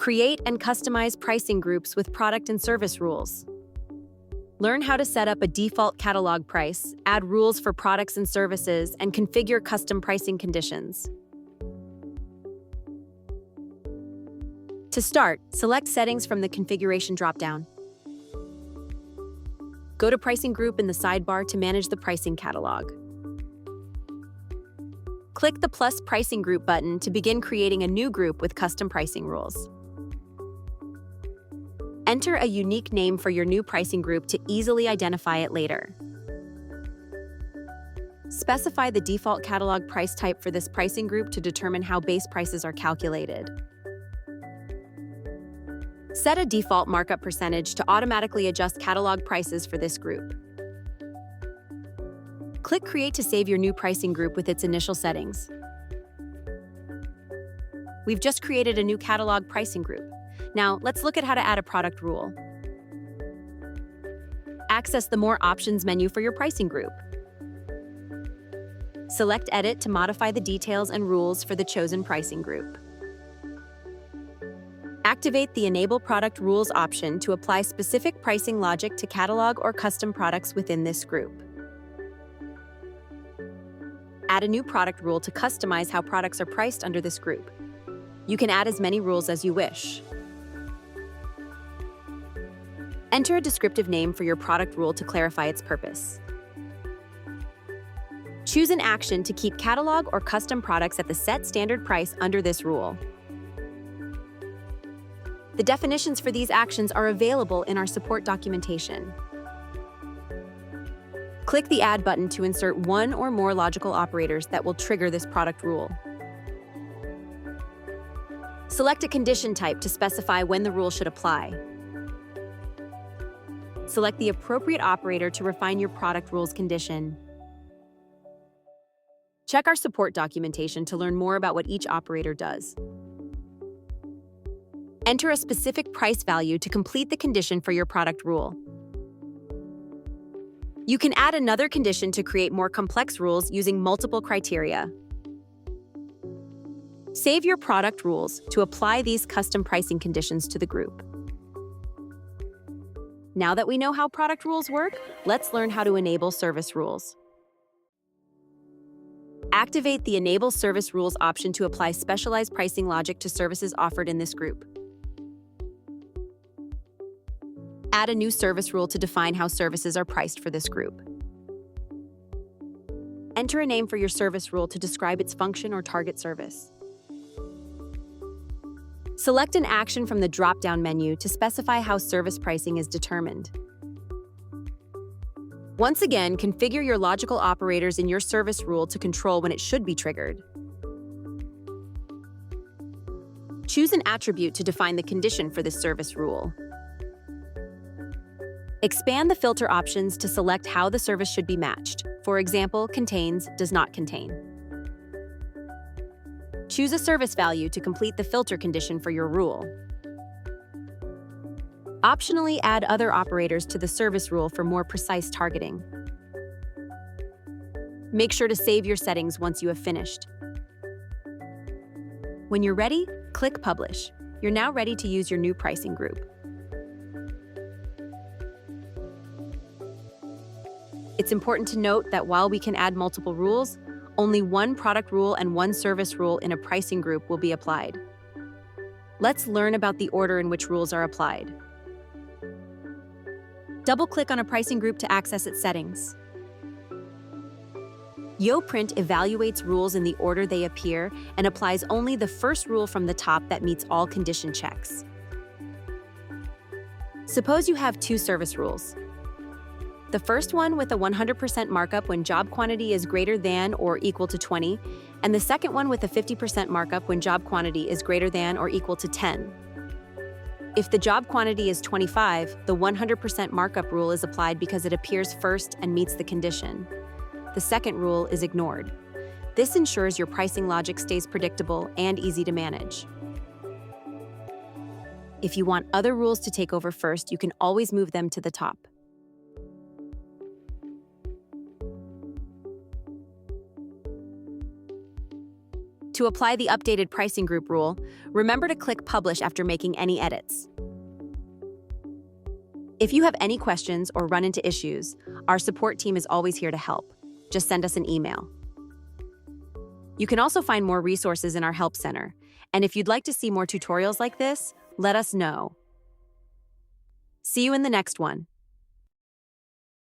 Create and customize pricing groups with product and service rules. Learn how to set up a default catalog price, add rules for products and services, and configure custom pricing conditions. To start, select Settings from the Configuration dropdown. Go to Pricing Group in the sidebar to manage the pricing catalog. Click the plus Pricing Group button to begin creating a new group with custom pricing rules. Enter a unique name for your new pricing group to easily identify it later. Specify the default catalog price type for this pricing group to determine how base prices are calculated. Set a default markup percentage to automatically adjust catalog prices for this group. Click Create to save your new pricing group with its initial settings. We've just created a new catalog pricing group. Now, let's look at how to add a product rule. Access the More Options menu for your pricing group. Select Edit to modify the details and rules for the chosen pricing group. Activate the Enable Product Rules option to apply specific pricing logic to catalog or custom products within this group. Add a new product rule to customize how products are priced under this group. You can add as many rules as you wish. Enter a descriptive name for your product rule to clarify its purpose. Choose an action to keep catalog or custom products at the set standard price under this rule. The definitions for these actions are available in our support documentation. Click the Add button to insert one or more logical operators that will trigger this product rule. Select a condition type to specify when the rule should apply. Select the appropriate operator to refine your product rule's condition. Check our support documentation to learn more about what each operator does. Enter a specific price value to complete the condition for your product rule. You can add another condition to create more complex rules using multiple criteria. Save your product rules to apply these custom pricing conditions to the group. Now that we know how product rules work, let's learn how to enable service rules. Activate the Enable Service Rules option to apply specialized pricing logic to services offered in this group. Add a new service rule to define how services are priced for this group. Enter a name for your service rule to describe its function or target service. Select an action from the drop-down menu to specify how service pricing is determined. Once again, configure your logical operators in your service rule to control when it should be triggered. Choose an attribute to define the condition for this service rule. Expand the filter options to select how the service should be matched. For example, contains, does not contain. Choose a service value to complete the filter condition for your rule. Optionally add other operators to the service rule for more precise targeting. Make sure to save your settings once you have finished. When you're ready, click Publish. You're now ready to use your new pricing group. It's important to note that while we can add multiple rules, only one product rule and one service rule in a pricing group will be applied. Let's learn about the order in which rules are applied. Double-click on a pricing group to access its settings. YoPrint evaluates rules in the order they appear and applies only the first rule from the top that meets all condition checks. Suppose you have two service rules. The first one with a 100% markup when job quantity is greater than or equal to 20, and the second one with a 50% markup when job quantity is greater than or equal to 10. If the job quantity is 25, the 100% markup rule is applied because it appears first and meets the condition. The second rule is ignored. This ensures your pricing logic stays predictable and easy to manage. If you want other rules to take over first, you can always move them to the top. To apply the updated pricing group rule, remember to click Publish after making any edits. If you have any questions or run into issues, our support team is always here to help. Just send us an email. You can also find more resources in our Help Center, and if you'd like to see more tutorials like this, let us know. See you in the next one.